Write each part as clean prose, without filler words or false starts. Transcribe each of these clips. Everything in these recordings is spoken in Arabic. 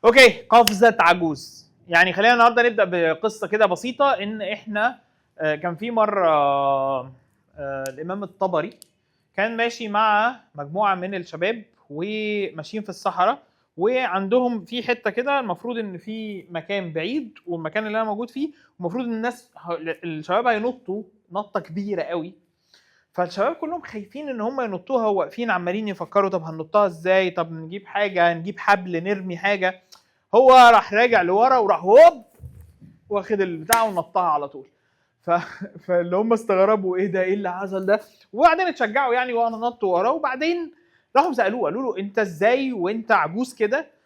اوكي، قفزة عجوز. يعني خلينا النهارده نبدأ بقصة كده بسيطة. ان احنا كان في مرة الامام الطبري كان ماشي مع مجموعة من الشباب وماشيين في الصحراء، وعندهم في حتة كده المفروض ان في مكان بعيد والمكان اللي انا موجود فيه، المفروض ان الشباب هينطوا نطة كبيرة قوي. فالشباب كلهم خايفين ان هم ينطوها وواقفين عمالين يفكروا طب هننطها ازاي، طب نجيب حاجة، نجيب حبل، نرمي حاجة. هو راح راجع لورا وراح هوب واخد البتاع ونطها على طول. ف... فاللي هم استغربوا ايه ده، ايه اللي حصل ده، وبعدين اتشجعوا يعني وانا نطوا وراه. وبعدين راحوا سالوه قالوا له انت ازاي وانت عجوز كده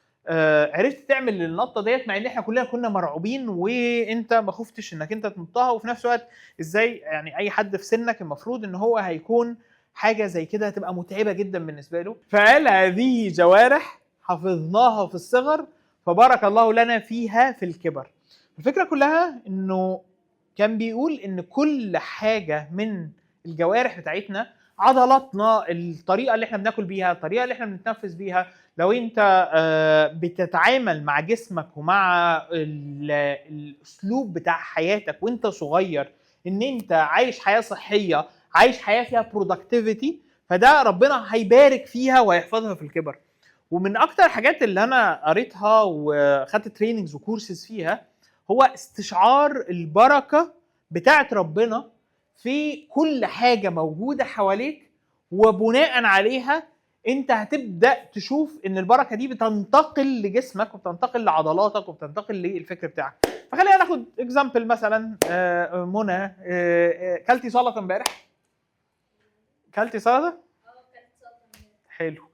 عرفت تعمل النطه ديت، مع ان احنا كلنا كنا مرعوبين وانت ما خفتش انك انت تنطها، وفي نفس الوقت ازاي يعني اي حد في سنك المفروض ان هو هيكون حاجه زي كده هتبقى متعبه جدا بالنسبه له. فقال هذه جوارح حفظناها في الصغر فبارك الله لنا فيها في الكبر. الفكرة كلها انه كان بيقول ان كل حاجة من الجوارح بتاعتنا، عضلاتنا، الطريقة اللي احنا بناكل بيها، الطريقة اللي احنا بنتنفس بيها، لو انت بتتعامل مع جسمك ومع الاسلوب بتاع حياتك وانت صغير، ان انت عايش حياة صحية، عايش حياة فيها productivity، فده ربنا هيبارك فيها وهيحفظها في الكبر. ومن اكتر الحاجات اللي انا قريتها وخدت تريننجز وكورسز فيها هو استشعار البركة بتاعت ربنا في كل حاجة موجودة حواليك، وبناء عليها انت هتبدأ تشوف ان البركة دي بتنتقل لجسمك وبتنتقل لعضلاتك وبتنتقل للفكر بتاعك. فخلينا ناخد اكزامبل مثلا. منى، كلتي سلطة امبارح؟ كلتي سلطة؟ حلو.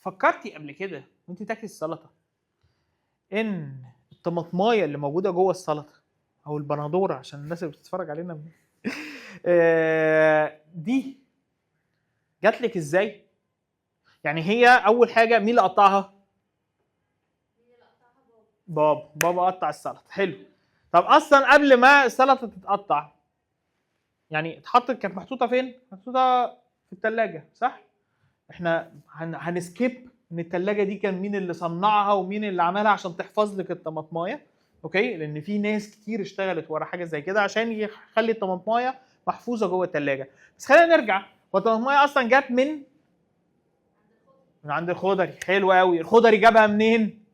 فكرتي قبل كده وانت تاكلي السلطة ان الطماطمايه اللي موجوده جوه السلطه او البندوره عشان الناس اللي بتتفرج علينا دي جات لك ازاي؟ يعني هي اول حاجه مين اللي قطعها؟ بابا قطع السلطه. حلو. طب اصلا قبل ما السلطه تتقطع يعني اتحطت، كانت محطوطه فين؟ محطوطه في الثلاجه، صح؟ احنا هنسكيب ان الثلاجه دي كان مين اللي صنعها ومين اللي عملها عشان تحفظ لك الطماطمايه. اوكي، لان في ناس كتير اشتغلت ورا حاجه زي كده عشان يخلي الطماطمايه محفوظه جوه الثلاجه. بس خلينا نرجع، هو الطماطمايه اصلا جت من عند الخضري. حلو قوي. الخضري جابها منين؟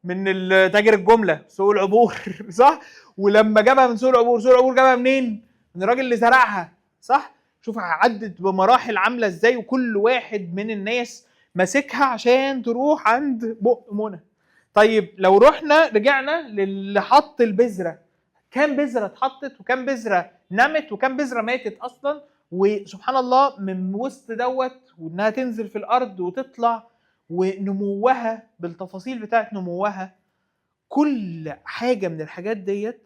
من تاجر الجمله، سوق العبور صح؟ ولما جابها من سوق العبور، سوق العبور جابها منين؟ من الراجل اللي زرعها، صح؟ شوف عدت بمراحل عامله ازاي، وكل واحد من الناس ماسكها عشان تروح عند بق منى. طيب لو رجعنا للي حط البذره، كام بذره اتحطت وكام بذره نمت وكام بذره ماتت اصلا، وسبحان الله من وسط دوت وانها تنزل في الارض وتطلع ونموها بالتفاصيل بتاعت نموها. كل حاجه من الحاجات ديت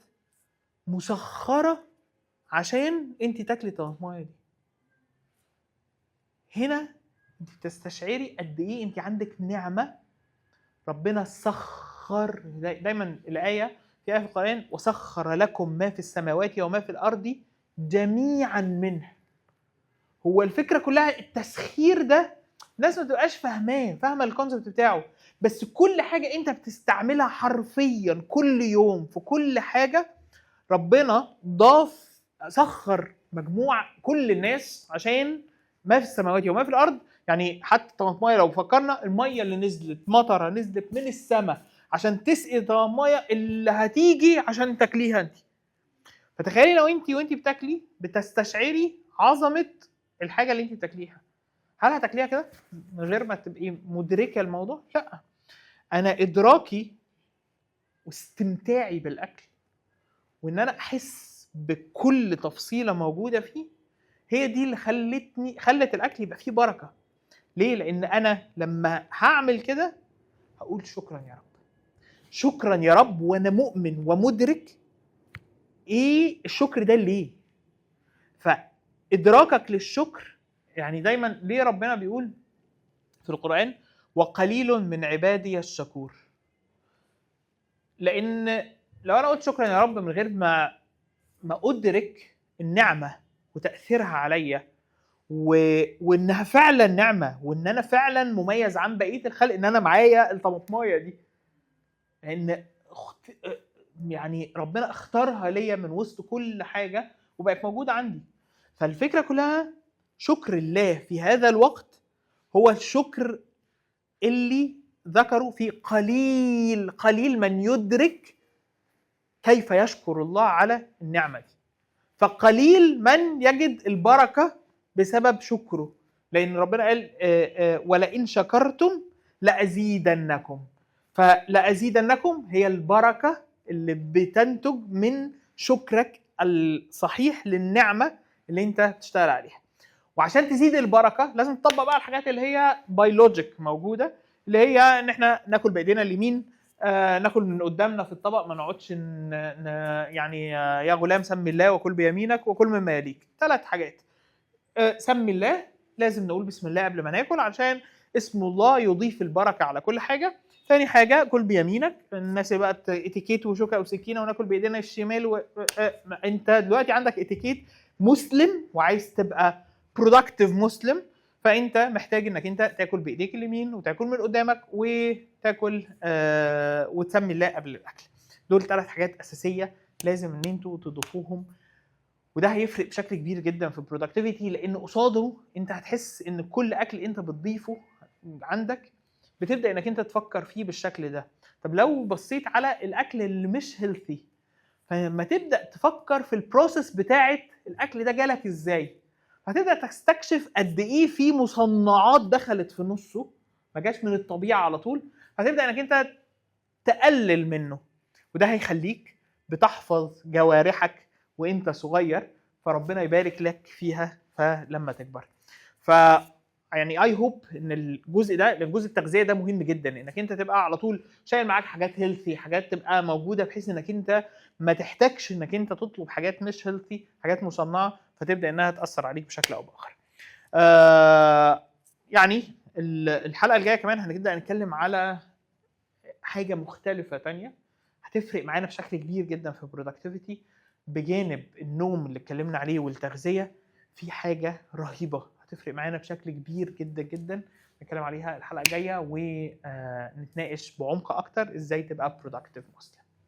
مسخره عشان انت تاكلي الطماطمايه دي. هنا انت بتستشعري قد ايه انت عندك نعمه. ربنا سخر، دايما الايه في القران وسخر لكم ما في السماوات وما في الارض جميعا منه. هو الفكره كلها التسخير ده الناس ما تبقاش فاهمه الكونسبت بتاعه، بس كل حاجه انت بتستعملها حرفيا كل يوم في كل حاجه ربنا سخر مجموعه كل الناس عشان ما في السماوات وما في الارض. يعني حتى الطماطمايه لو فكرنا، الميه اللي نزلت، مطره نزلت من السماء عشان تسقي الطماطمايه اللي هتيجي عشان تاكليها انت. فتخيلي لو انت وانت بتاكلي بتستشعري عظمه الحاجه اللي انت بتاكليها، هل هتاكليها كده من غير ما تبقي مدركه الموضوع؟ لا. انا ادراكي واستمتاعي بالاكل وان انا احس بكل تفصيله موجوده فيه، هي دي اللي خلت الاكل يبقى فيه بركه. ليه؟ لان انا لما هعمل كده هقول شكرا يا رب، شكرا يا رب، وانا مؤمن ومدرك ايه الشكر ده ليه. فادراكك للشكر، يعني دايما ليه ربنا بيقول في القرآن وقليل من عبادي الشكور؟ لان لو انا قلت شكرا يا رب من غير ما ادرك النعمه وتاثيرها عليا وانها فعلا نعمه، وان انا فعلا مميز عن بقيه الخلق ان انا معايا الطماطمايه دي، لان يعني ربنا اختارها ليا من وسط كل حاجه وبقت موجوده عندي. فالفكره كلها شكر الله في هذا الوقت هو الشكر اللي ذكروا في قليل من يدرك كيف يشكر الله على النعمه دي. فقليل من يجد البركه بسبب شكره، لان ربنا قال ولئن شكرتم لازيدنكم. فلازيدنكم هي البركه اللي بتنتج من شكرك الصحيح للنعمه اللي انت بتشتغل عليها. وعشان تزيد البركه لازم تطبق بقى الحاجات اللي هي بيولوجيك موجوده، اللي هي ان احنا ناكل بايدينا اليمين، ناكل من قدامنا في الطبق، ما نقعدش يعني يا غلام سمي الله وكل بيمينك وكل مما يليك. 3 حاجات. سمي الله، لازم نقول بسم الله قبل ما ناكل عشان اسم الله يضيف البركه على كل حاجه. ثاني حاجه كل بيمينك، الناس بقى اتيكيت وشوكه وسكينه وناكل بايدينا الشمال انت دلوقتي عندك اتيكيت مسلم وعايز تبقى برودكتيف مسلم، فانت محتاج انك انت تاكل بايديك اليمين وتاكل من قدامك وتاكل وتسمي الله قبل الاكل. دول 3 حاجات اساسيه لازم ان انتوا تضيفوهم، وده هيفرق بشكل كبير جدا في البرودكتيفيتي، لان قصاده انت هتحس ان كل اكل انت بتضيفه عندك بتبدا انك انت تفكر فيه بالشكل ده. طب لو بصيت على الاكل اللي مش هيلثي، فلما تبدا تفكر في البروسيس بتاعه الاكل ده جالك ازاي، هتبدا تستكشف قد ايه في مصنعات دخلت في نصه ما جاش من الطبيعه على طول، هتبدا انك انت تقلل منه، وده هيخليك بتحفظ جوارحك وانت صغير، فربنا يبارك لك فيها فلما تكبر. ف يعني اي هوب ان الجزء ده، الجزء التغذيه ده مهم جدا، انك انت تبقى على طول شايل معاك حاجات هيلثي، حاجات تبقى موجوده بحيث انك انت ما تحتاجش انك انت تطلب حاجات مش هيلثي، حاجات مصنعه فتبدا انها تاثر عليك بشكل او باخر. يعني الحلقه الجايه كمان هنبدا نتكلم على حاجه مختلفه تانية هتفرق معانا بشكل كبير جدا في البرودكتيفيتي. بجانب النوم اللي اتكلمنا عليه والتغذيه، في حاجه رهيبه هتفرق معانا بشكل كبير جدا جدا، نتكلم عليها الحلقه الجايه ونتناقش بعمق اكتر ازاي تبقى برودكتيف مسلم.